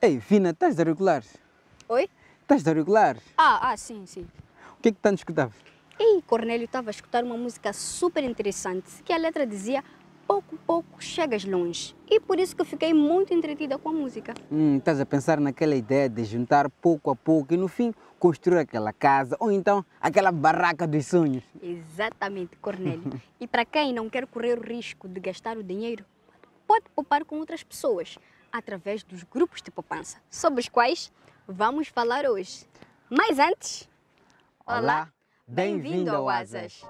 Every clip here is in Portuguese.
Ei, Vina, estás de auriculares? Oi? Estás de auriculares? Sim, sim. O que é que tanto escutavas? E Cornélio estava a escutar uma música super interessante, que a letra dizia pouco, pouco chegas longe. E por isso que eu fiquei muito entretida com a música. Estás a pensar naquela ideia de juntar pouco a pouco e no fim construir aquela casa ou então aquela barraca dos sonhos. Exatamente, Cornélio. E para quem não quer correr o risco de gastar o dinheiro, pode poupar com outras pessoas, através dos grupos de poupança, sobre os quais vamos falar hoje. Mas antes, Olá, bem-vindo ao Asas.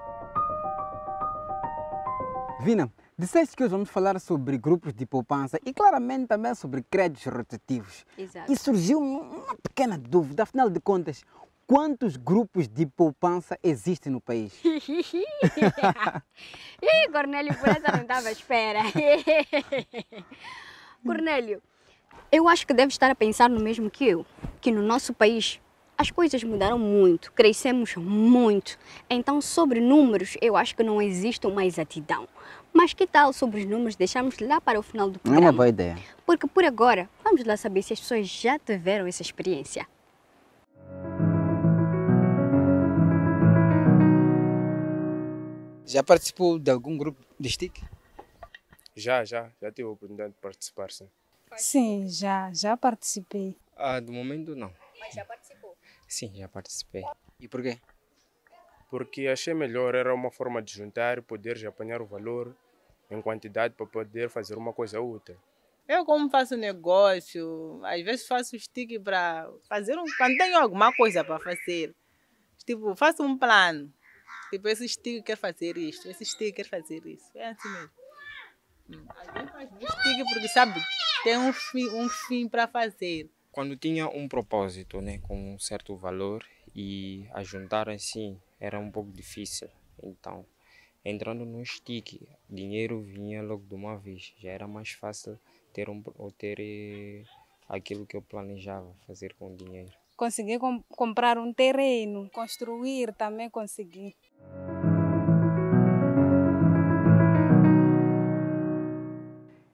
Vina, disseste que hoje vamos falar sobre grupos de poupança e claramente também sobre créditos rotativos. Exato. E surgiu uma pequena dúvida, afinal de contas, quantos grupos de poupança existem no país? Ih, Cornélio, por essa não estava à espera. Cornélio, eu acho que deve estar a pensar no mesmo que eu, que no nosso país as coisas mudaram muito, crescemos muito. Então, sobre números, eu acho que não existe uma exatidão. Mas que tal sobre os números deixarmos lá para o final do É programa? uma boa ideia. Porque por agora, vamos lá saber se as pessoas já tiveram essa experiência. Já participou de algum grupo de stick? Já tive a oportunidade de participar, sim. Sim, já participei. Do momento não. Mas já participou? Sim, já participei. E por quê? Porque achei melhor, era uma forma de juntar e poderes apanhar o valor em quantidade para poder fazer uma coisa útil. Eu, como faço negócio, às vezes faço stick para fazer quando tenho alguma coisa para fazer. Tipo, faço um plano. Tipo, esse stick quer fazer isto, esse stick quer fazer isso. É assim mesmo. A gente faz um stick porque sabe que tem um fim para fazer. Quando tinha um propósito, né, com um certo valor e a juntar assim era um pouco difícil. Então, entrando no stick, dinheiro vinha logo de uma vez. Já era mais fácil ter aquilo que eu planejava fazer com o dinheiro. Consegui comprar um terreno, construir também consegui.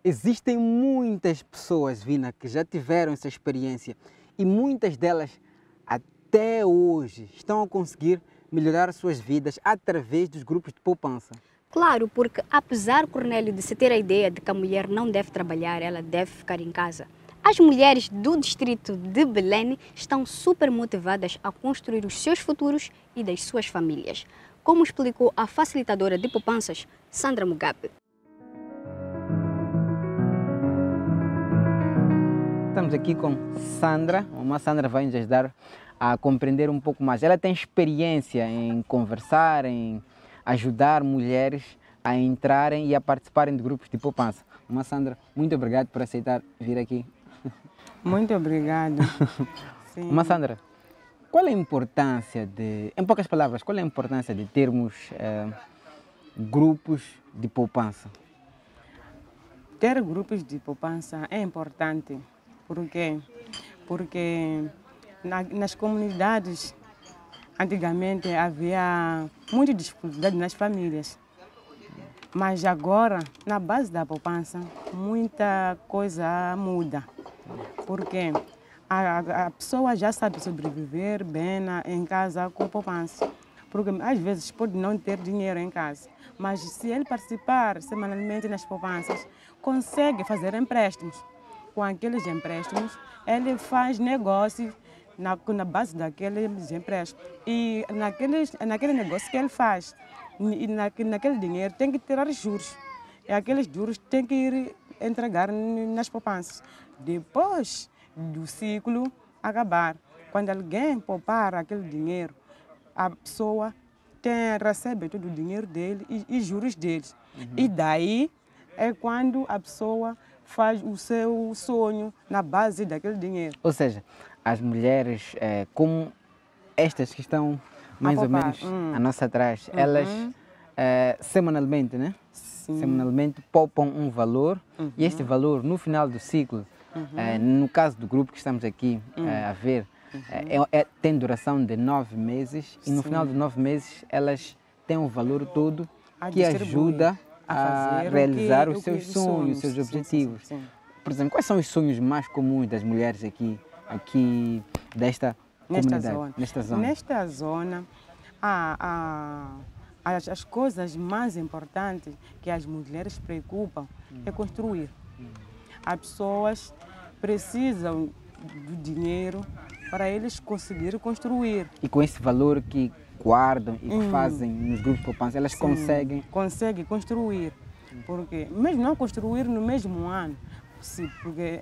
Existem muitas pessoas, Vina, que já tiveram essa experiência e muitas delas até hoje estão a conseguir melhorar suas vidas através dos grupos de poupança. Claro, porque apesar, Cornélio, de se ter a ideia de que a mulher não deve trabalhar, ela deve ficar em casa, as mulheres do distrito de Belém estão super motivadas a construir os seus futuros e das suas famílias, como explicou a facilitadora de poupanças, Sandra Mugabe. Estamos aqui com Sandra, uma Sandra vai nos ajudar a compreender um pouco mais. Ela tem experiência em conversar, em ajudar mulheres a entrarem e a participarem de grupos de poupança. Uma Sandra, muito obrigado por aceitar vir aqui. Muito obrigada. Uma Sandra, qual é a importância em poucas palavras, qual é a importância de termos grupos de poupança? Ter grupos de poupança é importante. Por quê? Porque nas comunidades, antigamente havia muita dificuldade nas famílias. Mas agora, na base da poupança, muita coisa muda. Porque a pessoa já sabe sobreviver bem em casa com poupança. Porque às vezes pode não ter dinheiro em casa. Mas se ele participar semanalmente nas poupanças, consegue fazer empréstimos. Com aqueles empréstimos, ele faz negócio na base daqueles empréstimos. E naquele negócio que ele faz, e naquele dinheiro tem que tirar juros. E aqueles juros tem que ir entregar nas poupanças. Depois do ciclo acabar, quando alguém poupar aquele dinheiro, a pessoa recebe todo o dinheiro dele e juros deles. E daí é quando a pessoa faz o seu sonho na base daquele dinheiro. Ou seja, as mulheres, como estas que estão mais ou menos a nossa atrás, elas semanalmente, né? Sim. Semanalmente poupam um valor e este valor no final do ciclo, no caso do grupo que estamos aqui a ver, tem duração de 9 meses e no final de 9 meses elas têm o valor todo que ajuda a realizar os seus sonhos, os seus objetivos. Sim. por exemplo, quais são os sonhos mais comuns das mulheres aqui desta comunidade? Nesta zona. Nesta zona, as coisas mais importantes que as mulheres se preocupam é construir. As pessoas precisam do dinheiro para eles conseguirem construir. E com esse valor que guardam e que fazem nos grupos de poupança, elas conseguem construir. Porque mesmo não construir no mesmo ano, porque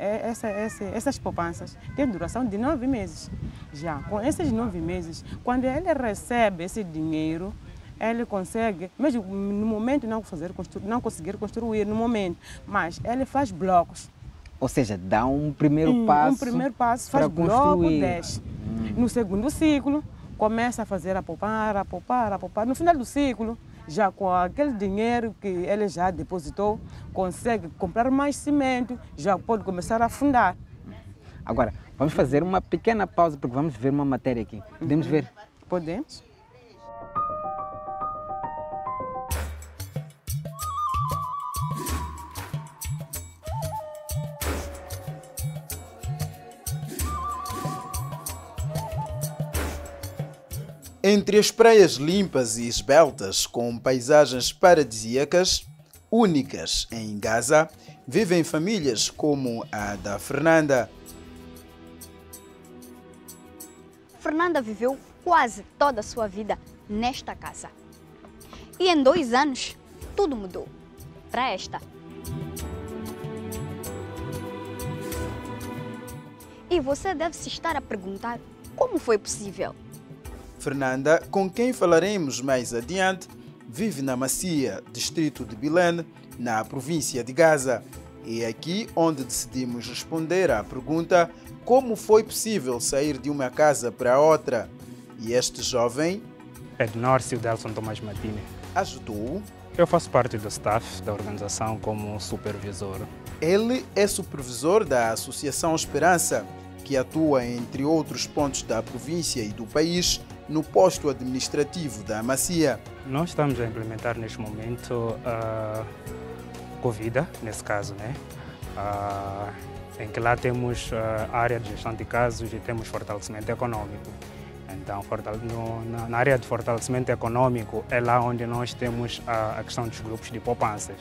essas poupanças têm duração de 9 meses. Já com esses 9 meses, quando ele recebe esse dinheiro, ele consegue, mesmo no momento não conseguir construir no momento, mas ele faz blocos. Ou seja, dá um primeiro passo. Um primeiro passo, faz bloco 10. No segundo ciclo, começa a fazer a poupar. No final do ciclo, já com aquele dinheiro que ele já depositou, consegue comprar mais cimento, já pode começar a fundar. Agora, vamos fazer uma pequena pausa porque vamos ver uma matéria aqui. Podemos ver? Podemos. Entre as praias limpas e esbeltas, com paisagens paradisíacas, únicas em Gaza, vivem famílias como a da Fernanda. Fernanda viveu quase toda a sua vida nesta casa. E em 2 anos, tudo mudou para esta. E você deve se estar a perguntar como foi possível. Fernanda, com quem falaremos mais adiante, vive na Macia, distrito de Belém, na província de Gaza. E é aqui onde decidimos responder à pergunta como foi possível sair de uma casa para outra. E este jovem Ednórcio Delson Tomás Matini ajudou. Eu faço parte do staff da organização como supervisor. Ele é supervisor da Associação Esperança, que atua entre outros pontos da província e do país, no posto administrativo da Macia. Nós estamos a implementar neste momento a Covida, nesse caso, né? Em que lá temos a área de gestão de casos e temos fortalecimento econômico. Então, na área de fortalecimento econômico é lá onde nós temos a questão dos grupos de poupanças.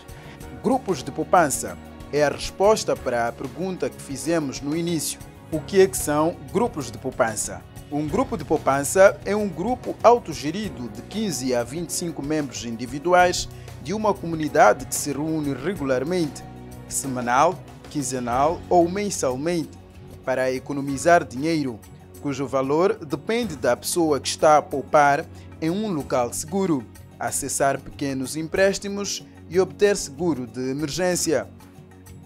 Grupos de poupança é a resposta para a pergunta que fizemos no início. O que é que são grupos de poupança? Um grupo de poupança é um grupo autogerido de 15 a 25 membros individuais de uma comunidade que se reúne regularmente, semanal, quinzenal ou mensalmente, para economizar dinheiro, cujo valor depende da pessoa que está a poupar em um local seguro, acessar pequenos empréstimos e obter seguro de emergência.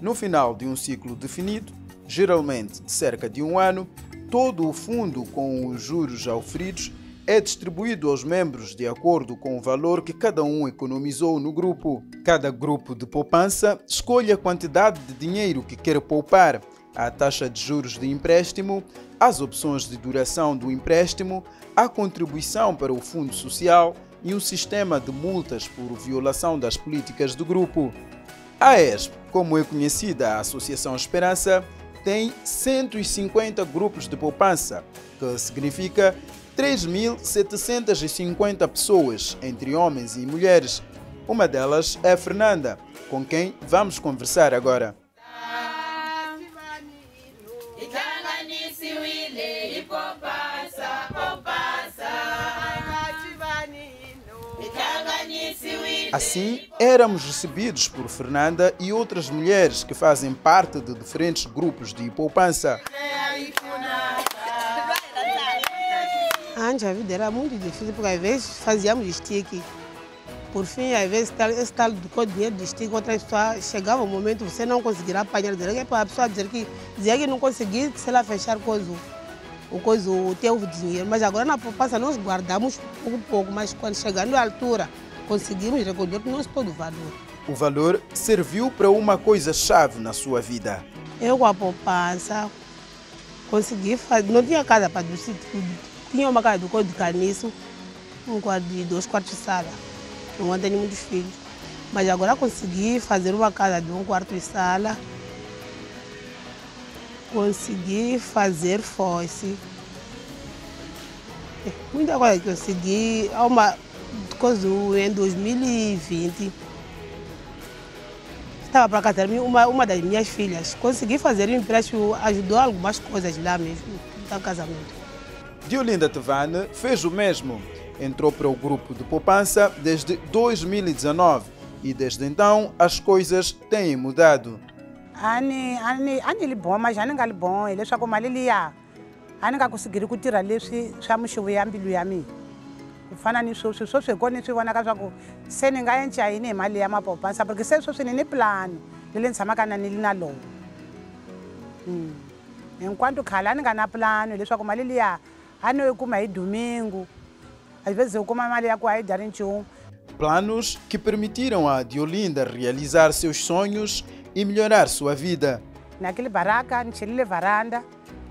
No final de um ciclo definido, geralmente de cerca de 1 ano, todo o fundo com os juros auferidos é distribuído aos membros de acordo com o valor que cada um economizou no grupo. Cada grupo de poupança escolhe a quantidade de dinheiro que quer poupar, a taxa de juros de empréstimo, as opções de duração do empréstimo, a contribuição para o fundo social e um sistema de multas por violação das políticas do grupo. A ESP, como é conhecida a Associação Esperança, tem 150 grupos de poupança, que significa 3.750 pessoas, entre homens e mulheres. Uma delas é a Fernanda, com quem vamos conversar agora. Assim, éramos recebidos por Fernanda e outras mulheres que fazem parte de diferentes grupos de poupança. Antes a vida era muito difícil, porque às vezes fazíamos stick. Por fim, às vezes, esse tal do dinheiro de stick, outra pessoa chegava um momento você não conseguirá apanhar dinheiro. Para a pessoa dizer que não conseguia, se ela fechar o teu dinheiro. Mas agora na poupança nós guardamos pouco, mas quando chegando à altura, conseguimos recolher todo o valor. O valor serviu para uma coisa-chave na sua vida. Eu com a poupança consegui fazer, não tinha casa para dormir, tinha uma casa do Código de Carniço, um quarto de 2 quartos de sala. Não tenho muitos filhos, mas agora consegui fazer uma casa de 1 quarto de sala Consegui fazer foice. Muita coisa que eu consegui. Em 2020, estava para casar uma das minhas filhas. Consegui fazer um empréstimo, ajudou algumas coisas lá mesmo, no casamento. Diolinda Tevane fez o mesmo. Entrou para o grupo de poupança desde 2019 e desde então as coisas têm mudado. Ani bom, mas ani ngali bom, ele só com malilia. Ani ngali conseguir tirar lesse, chama chuva e ambilu yami. Fana ni so chegou nesse wana casa com se ninguém enche aí nem malia uma poupança porque se so nem plano, ele sama kana ni na lo. Enquanto khala ninguém na plano, ele só com malilia. Ano eu como aí domingo. Às vezes eu como a malia com aí darinchum. Planos que permitiram a Diolinda realizar seus sonhos e melhorar sua vida. Naquele barraca, nchele varanda,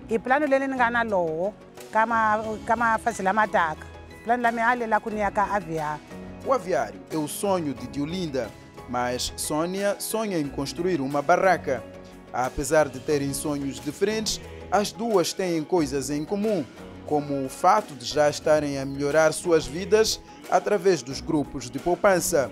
e plano lele ngana lo, kama fazila mataka. Plano la meale la kuniaka aviar. O aviário é o sonho de Diolinda, mas Sônia sonha em construir uma barraca. Apesar de terem sonhos diferentes, as duas têm coisas em comum, como o fato de já estarem a melhorar suas vidas através dos grupos de poupança.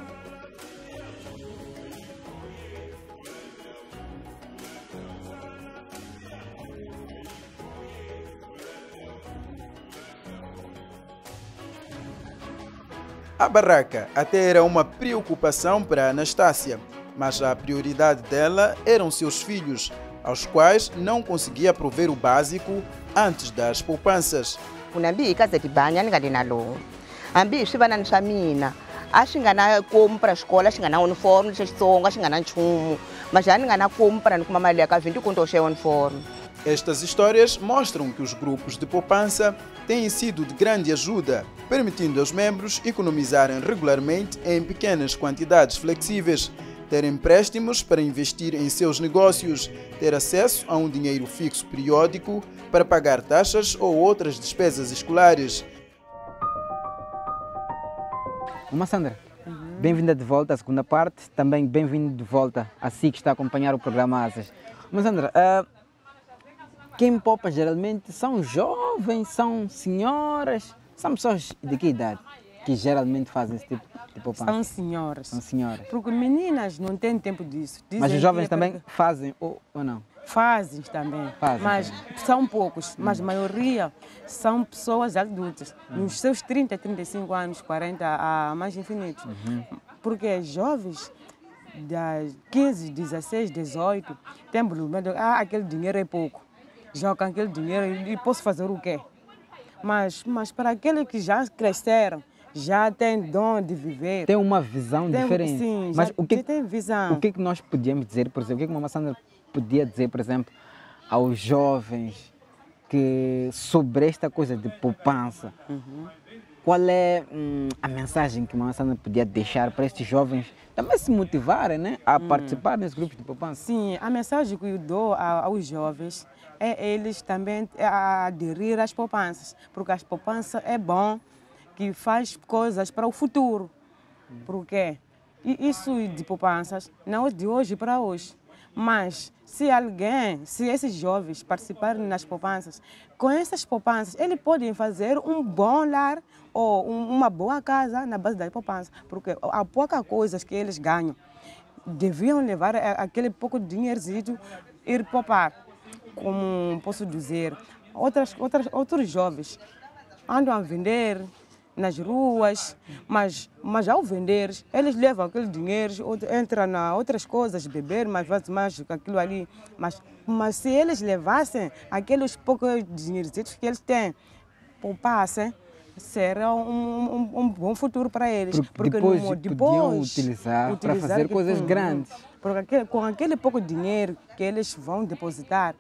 A barraca até era uma preocupação para Anastácia, mas a prioridade dela eram seus filhos, aos quais não conseguia prover o básico antes das poupanças. Ambi swi vana swa mina a swi nga na komu para escola, a swi nga na uniforme xitsonga, a swi nga na nchumu, mas já ninguém na komu para não kuma mali ya ka 20 conto xe uniforme. Estas histórias mostram que os grupos de poupança têm sido de grande ajuda, permitindo aos membros economizarem regularmente em pequenas quantidades flexíveis, ter empréstimos para investir em seus negócios, ter acesso a um dinheiro fixo periódico para pagar taxas ou outras despesas escolares. Uma Sandra, bem-vinda de volta à segunda parte, também bem-vindo de volta a si que está a acompanhar o programa Asas. Mas Sandra, quem poupa geralmente são jovens, são senhoras, são pessoas de que idade que geralmente fazem esse tipo de poupança? São senhoras. São senhoras. Porque meninas não têm tempo disso. Mas os jovens também fazem ou não? Fazem também, mas são poucos, mas a maioria são pessoas adultas, nos seus 30, 35 anos, 40, a mais infinitos. Porque jovens, das 15, 16, 18, têm problema, aquele dinheiro é pouco, jogam aquele dinheiro e posso fazer o quê? Mas para aqueles que já cresceram, já têm dom de viver. Tem uma visão diferente. Sim, mas tem visão. O que nós podíamos dizer, por exemplo, o que a Mama Sandra podia dizer, por exemplo, aos jovens que sobre esta coisa de poupança? Qual é a mensagem que a Mama Sandra podia deixar para estes jovens também se motivarem, né, a participar nesses grupos de poupança? Sim, a mensagem que eu dou aos jovens é eles também aderir às poupanças, porque as poupanças é bom, que faz coisas para o futuro. Porque isso de poupanças não é de hoje para hoje. Mas se esses jovens participarem nas poupanças, com essas poupanças, eles podem fazer um bom lar ou uma boa casa na base das poupanças. Porque há poucas coisas que eles ganham. Deviam levar aquele pouco de dinheirinho e ir poupar. Como posso dizer, outros jovens andam a vender nas ruas, mas ao vender, eles levam aquele dinheiro, entram em outras coisas, beber, mais aquilo ali. Mas se eles levassem aqueles poucos dinheiros que eles têm, poupassem, será um bom futuro para eles. Porque depois podiam utilizar para fazer coisas grandes. Porque com aquele pouco dinheiro que eles vão depositar,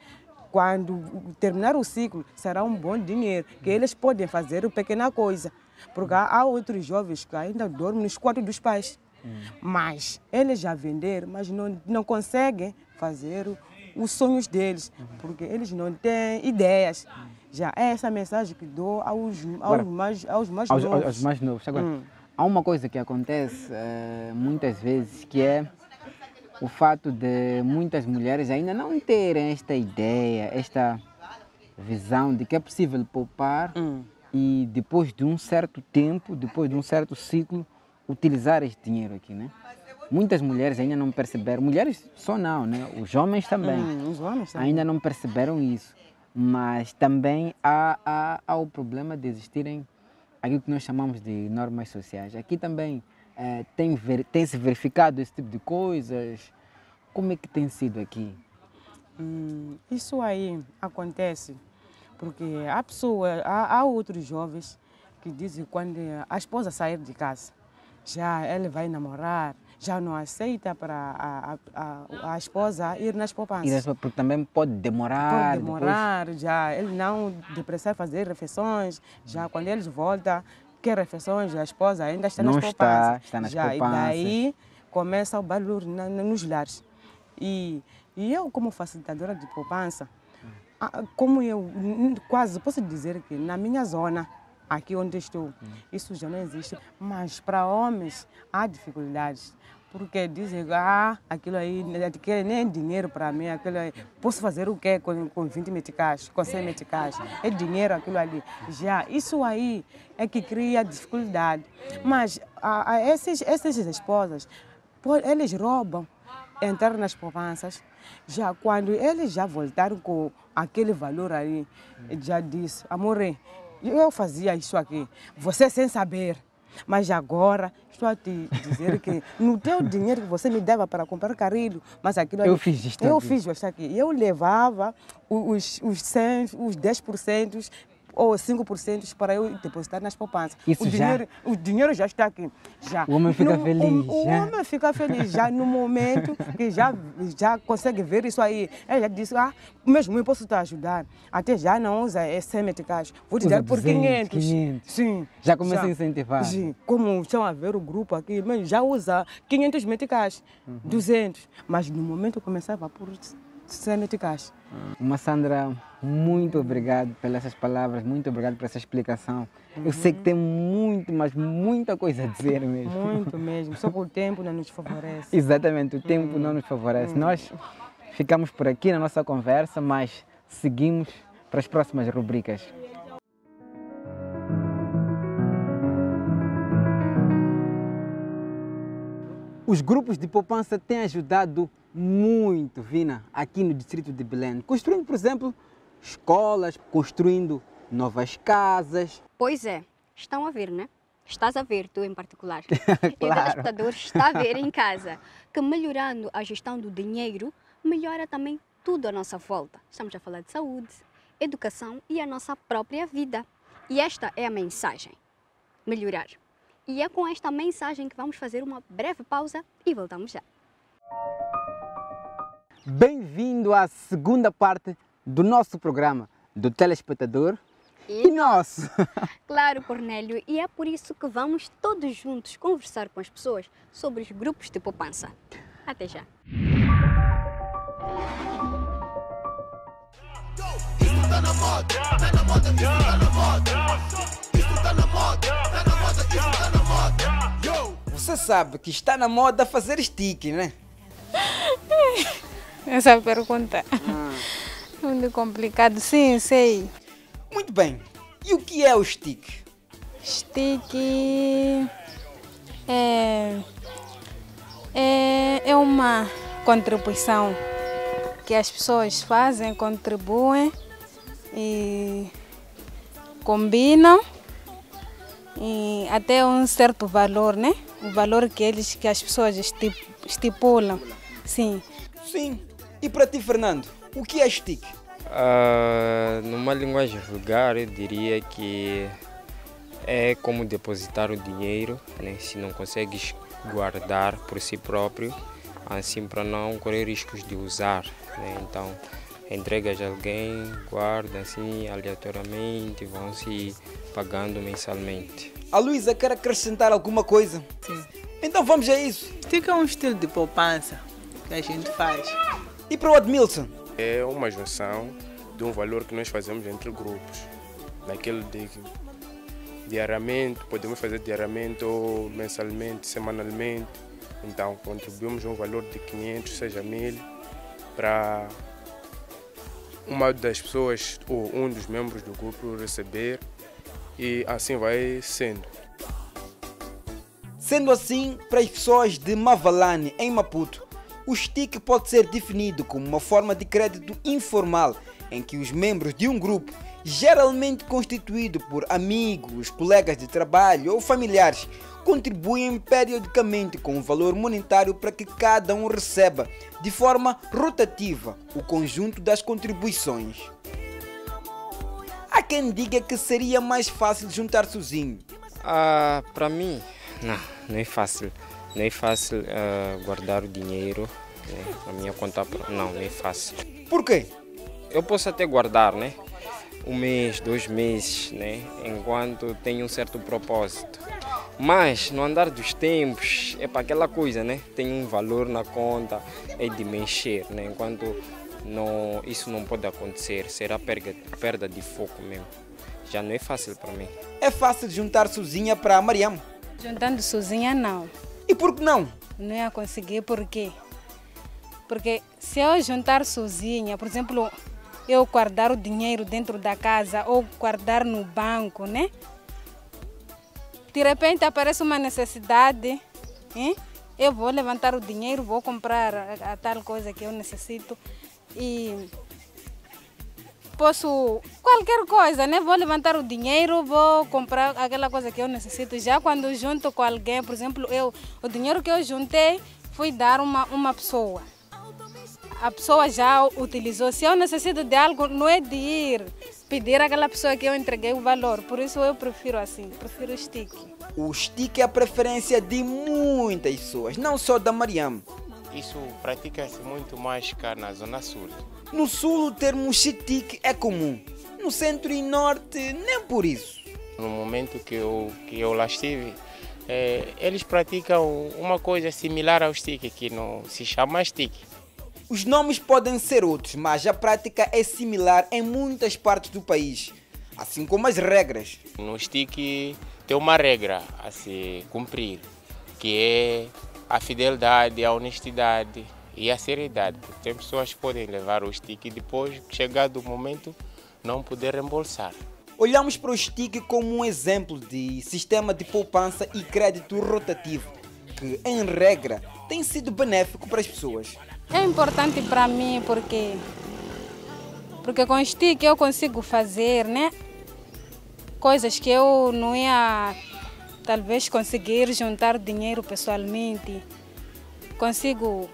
quando terminar o ciclo, será um bom dinheiro, que eles podem fazer uma pequena coisa. Porque há outros jovens que ainda dormem nos quartos dos pais. Mas eles já venderam, mas não conseguem fazer os sonhos deles, porque eles não têm ideias. Já é essa mensagem que dou aos mais novos. Aos mais novos. Agora, há uma coisa que acontece muitas vezes, que é o fato de muitas mulheres ainda não terem esta ideia, esta visão de que é possível poupar e depois de um certo tempo, depois de um certo ciclo, utilizar este dinheiro aqui, né? Muitas mulheres ainda não perceberam, mulheres só não, né? Os homens também, Os homens também. ainda não perceberam isso, mas também há o problema de existirem aquilo que nós chamamos de normas sociais. Aqui também tem se verificado esse tipo de coisas. Como é que tem sido aqui? Isso aí acontece porque há outros jovens que dizem que quando a esposa sair de casa, já ele vai namorar, já não aceita para a esposa ir nas poupanças. Porque também pode demorar. Pode demorar, já ele não depressa fazer refeições, já quando eles voltam, quer refeições, a esposa ainda está nas poupanças. Está nas já, poupanças. E daí começa o barulho nos lares. E eu, como facilitadora de poupança, como eu quase posso dizer que na minha zona, aqui onde estou, isso já não existe. Mas para homens há dificuldades, porque dizem, aquilo aí nem é dinheiro para mim, aquilo aí, posso fazer o quê com 20 meticais, com 100 meticais? É dinheiro aquilo ali. Já, isso aí é que cria dificuldade. Mas essas esposas, eles roubam entrar nas poupanças. Já quando eles já voltaram com aquele valor ali, já disse, amor, eu fazia isso aqui, você sem saber, mas agora estou a te dizer que no teu dinheiro que você me dava para comprar carrilho, mas aquilo ali, eu fiz isto aqui. Eu levava os 100, os 10% ou 5% para eu depositar nas poupanças. O dinheiro já está aqui. Já. O homem fica feliz. O homem fica feliz já no momento que já consegue ver isso aí. Ele já disse, mesmo eu posso te ajudar. Até já não usa 100 meticais. Vou te dar por 500. Sim. Já começa a incentivar. Sim. Como estão a ver o grupo aqui, já usa 500 meticais, 200. Mas no momento eu começava por 100 meticais. Sandra, muito obrigado pelas palavras, muito obrigado por essa explicação. Eu sei que tem muito, mas muita coisa a dizer mesmo. Muito mesmo, só que o tempo não nos favorece. Exatamente, o tempo não nos favorece. Nós ficamos por aqui na nossa conversa, mas seguimos para as próximas rubricas. Os grupos de poupança têm ajudado muito, Vina, aqui no distrito de Belém. Construindo, por exemplo, escolas, construindo novas casas. Pois é, estão a ver, né? Estás a ver, tu em particular. Claro. E o telespectador está a ver em casa que melhorando a gestão do dinheiro, melhora também tudo à nossa volta. Estamos a falar de saúde, educação e a nossa própria vida. E esta é a mensagem: melhorar. E é com esta mensagem que vamos fazer uma breve pausa e voltamos já. Bem-vindo à segunda parte do nosso programa, do telespectador e nosso. Claro, Cornélio, e é por isso que vamos todos juntos conversar com as pessoas sobre os grupos de poupança. Até já. Você sabe que está na moda fazer stick, né? Essa pergunta é muito complicada. Sim, sei. Muito bem. E o que é o stick? Stick é uma contribuição que as pessoas fazem, contribuem e combinam e até um certo valor, né? O valor que as pessoas estipulam. Sim. Sim. E para ti, Fernando, o que é stick? Numa linguagem vulgar, eu diria que é como depositar o dinheiro, né? Se não consegues guardar por si próprio, assim para não correr riscos de usar, né? Então, entregas a alguém, guarda assim aleatoriamente, vão se pagando mensalmente. A Luísa quer acrescentar alguma coisa? Sim. Então vamos a isso. Stick é um estilo de poupança que a gente faz. E para o Admilson? É uma junção de um valor que nós fazemos entre grupos. Naquele de diariamente, podemos fazer diariamente ou mensalmente, semanalmente. Então contribuímos um valor de 500, seja 1000, para uma das pessoas ou um dos membros do grupo receber, e assim vai sendo. Sendo assim, para as pessoas de Mavalane, em Maputo, o STIC pode ser definido como uma forma de crédito informal em que os membros de um grupo, geralmente constituído por amigos, colegas de trabalho ou familiares, contribuem periodicamente com um valor monetário para que cada um receba, de forma rotativa, o conjunto das contribuições. Há quem diga que seria mais fácil juntar sozinho. Para mim, não é fácil. Não é fácil guardar o dinheiro, né, na minha conta. Não é fácil. Por quê? Eu posso até guardar, né? 1 mês, 2 meses, né? Enquanto tenho um certo propósito. Mas no andar dos tempos, é para aquela coisa, né? Tem um valor na conta, é de mexer, né? Enquanto isso não pode acontecer, será perda de foco mesmo. Já não é fácil para mim. É fácil juntar sozinha para Mariam? Juntando sozinha, não. E por que não? Não ia conseguir, por quê? Porque se eu juntar sozinha, por exemplo, eu guardar o dinheiro dentro da casa ou guardar no banco, né? De repente aparece uma necessidade, hein? Eu vou levantar o dinheiro, vou comprar a tal coisa que eu necessito e posso, qualquer coisa, né? Vou levantar o dinheiro, vou comprar aquela coisa que eu necessito. Já quando junto com alguém, por exemplo, o dinheiro que eu juntei, fui dar uma pessoa. A pessoa já utilizou. Se eu necessito de algo, não é de ir pedir àquela pessoa que eu entreguei o valor. Por isso eu prefiro assim, prefiro o STIC. O STIC é a preferência de muitas pessoas, não só da Mariam. Isso pratica-se muito mais cá na Zona Sul. No Sul o termo STIC é comum. No Centro e Norte, nem por isso. No momento que eu lá estive, eles praticam uma coisa similar ao STIC, que não se chama STIC. Os nomes podem ser outros, mas a prática é similar em muitas partes do país, assim como as regras. No STIC tem uma regra a se cumprir, que é a fidelidade, a honestidade e a seriedade. Tem pessoas que podem levar o STIC e depois, chegado o momento, não poder reembolsar. Olhamos para o STIC como um exemplo de sistema de poupança e crédito rotativo, que, em regra, tem sido benéfico para as pessoas. É importante para mim porque com o STIC eu consigo fazer, né, coisas que eu não ia talvez conseguir juntar dinheiro pessoalmente. Consigo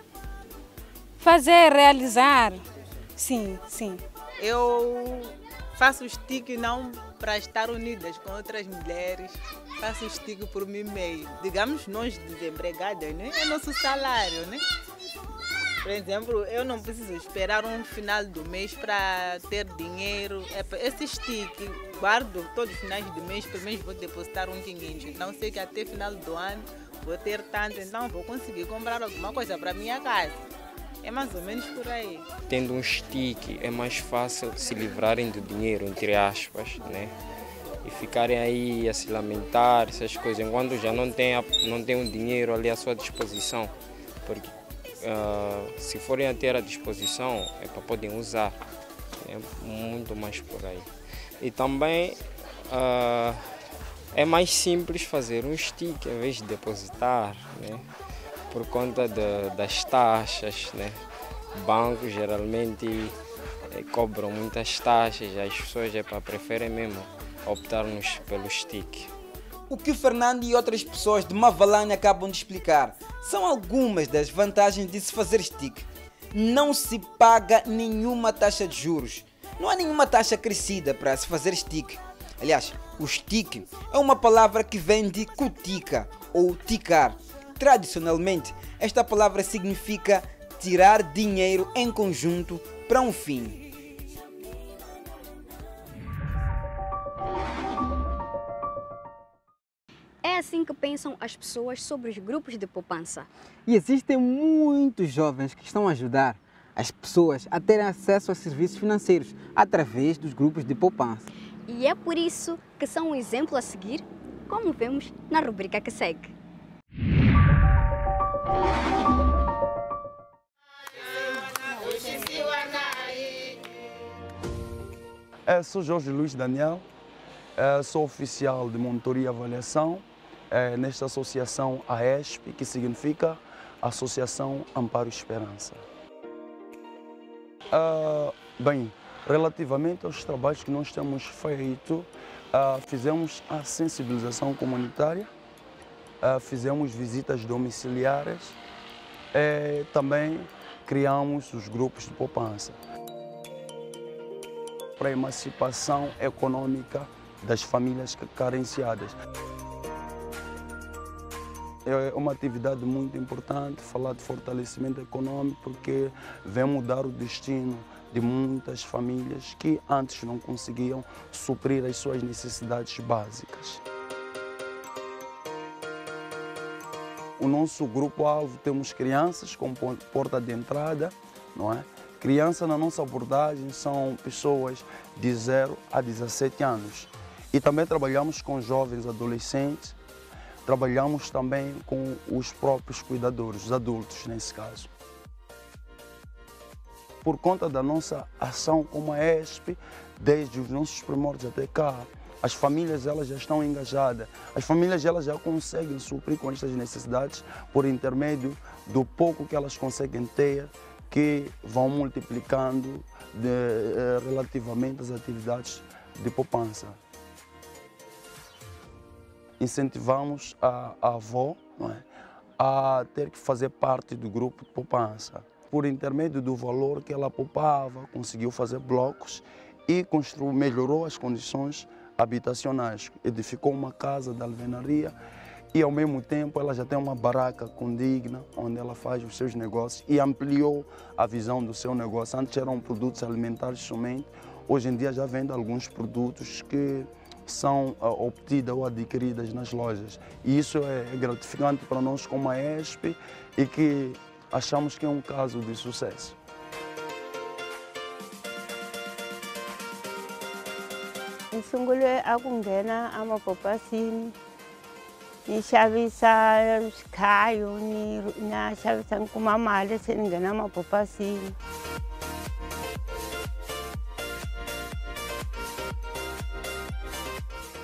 fazer, realizar. Sim. Eu faço o STIC não para estar unidas com outras mulheres, faço o STIC por mim mesmo. Digamos, nós desempregadas, né? É nosso salário, né? Por exemplo, eu não preciso esperar um final do mês para ter dinheiro. Esse STIC, guardo todos os finais do mês, pelo menos vou depositar 500. Então sei que até final do ano vou ter tanto, então vou conseguir comprar alguma coisa para minha casa. É mais ou menos por aí. Tendo um STIC é mais fácil se livrarem do dinheiro, entre aspas, né? E ficarem aí a se lamentar, essas coisas, enquanto já não tem o dinheiro ali à sua disposição. Porque se forem a ter à disposição, é para poderem usar. É muito mais por aí. E também é mais simples fazer um STIC em vez de depositar, né? Por conta das taxas, né? Bancos geralmente cobram muitas taxas, as pessoas preferem mesmo optar pelo STIC. O que o Fernando e outras pessoas de Mavalane acabam de explicar são algumas das vantagens de se fazer STIC. Não se paga nenhuma taxa de juros. Não há nenhuma taxa crescida para se fazer STIC. Aliás, o STIC é uma palavra que vem de cutica ou ticar. Tradicionalmente, esta palavra significa tirar dinheiro em conjunto para um fim. É assim que pensam as pessoas sobre os grupos de poupança. E existem muitos jovens que estão a ajudar as pessoas a terem acesso a serviços financeiros através dos grupos de poupança. E é por isso que são um exemplo a seguir, como vemos na rubrica que segue. Sou Jorge Luiz Daniel, sou oficial de monitoria e avaliação nesta associação AESP, que significa Associação Amparo e Esperança. Bem, relativamente aos trabalhos que nós temos feito, fizemos a sensibilização comunitária, fizemos visitas domiciliares, também criamos os grupos de poupança para a emancipação econômica das famílias carenciadas. É uma atividade muito importante falar de fortalecimento econômico, porque vem mudar o destino de muitas famílias que antes não conseguiam suprir as suas necessidades básicas. O nosso grupo-alvo temos crianças como porta de entrada, não é? Crianças na nossa abordagem são pessoas de 0 a 17 anos. E também trabalhamos com jovens adolescentes, trabalhamos também com os próprios cuidadores, os adultos nesse caso. Por conta da nossa ação como a ESP, desde os nossos primórdios até cá, as famílias elas já estão engajadas, as famílias elas já conseguem suprir com estas necessidades por intermédio do pouco que elas conseguem ter, que vão multiplicando relativamente às atividades de poupança. Incentivamos a avó, não é, a ter que fazer parte do grupo de poupança. Por intermédio do valor que ela poupava, conseguiu fazer blocos e melhorou as condições habitacionais. Edificou uma casa de alvenaria e, ao mesmo tempo, ela já tem uma barraca condigna, onde ela faz os seus negócios e ampliou a visão do seu negócio. Antes eram produtos alimentares somente, hoje em dia já vende alguns produtos que são obtidas ou adquiridas nas lojas. E isso é gratificante para nós como a ESP e que achamos que é um caso de sucesso. Nsungule akungena amapopasini ni xavisa swikhayo na xavisa ni kuma mali se ni nghena amapopasini.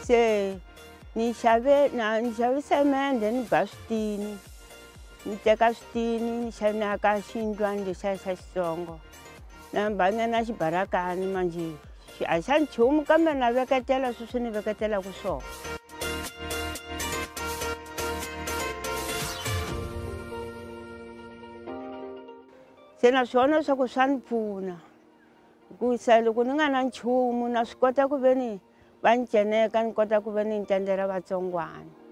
Se ni xavisa mende ni ba switini, ni teka switini ni xavisa xindlwana lexiya xa xitsongo na bange na xibarakani manje a xa nchumu kambe na veketela sweswi ni veketelaka swona. Se na swona swa ku swa ni pfuna hikuva loko ni nga na nchumu na swi kota ku ve ni va ni ceneka, ni kota ku ve ni tendela vatsongwana.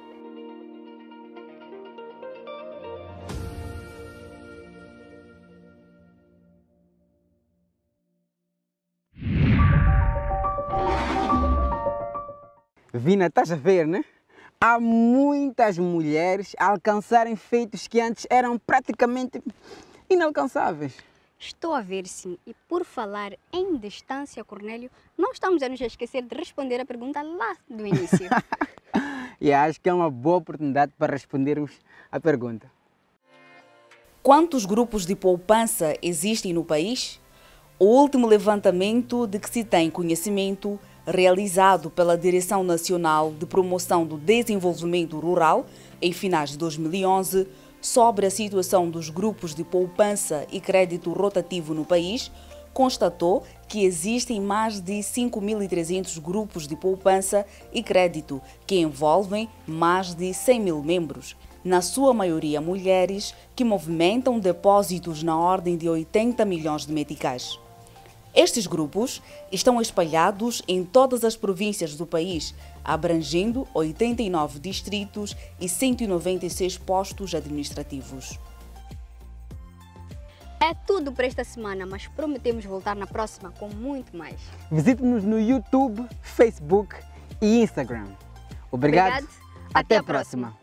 Vina, estás a ver, né? Há muitas mulheres a alcançarem feitos que antes eram praticamente inalcançáveis. Estou a ver, sim. E por falar em distância, Cornélio, não estamos a nos esquecer de responder a pergunta lá do início. E acho que é uma boa oportunidade para respondermos a pergunta. Quantos grupos de poupança existem no país? O último levantamento de que se tem conhecimento, realizado pela Direção Nacional de Promoção do Desenvolvimento Rural, em finais de 2011, sobre a situação dos grupos de poupança e crédito rotativo no país, constatou que existem mais de 5.300 grupos de poupança e crédito, que envolvem mais de 100 mil membros, na sua maioria mulheres, que movimentam depósitos na ordem de 80 milhões de meticais. Estes grupos estão espalhados em todas as províncias do país, abrangendo 89 distritos e 196 postos administrativos. É tudo para esta semana, mas prometemos voltar na próxima com muito mais. Visite-nos no YouTube, Facebook e Instagram. Obrigado. Até a próxima.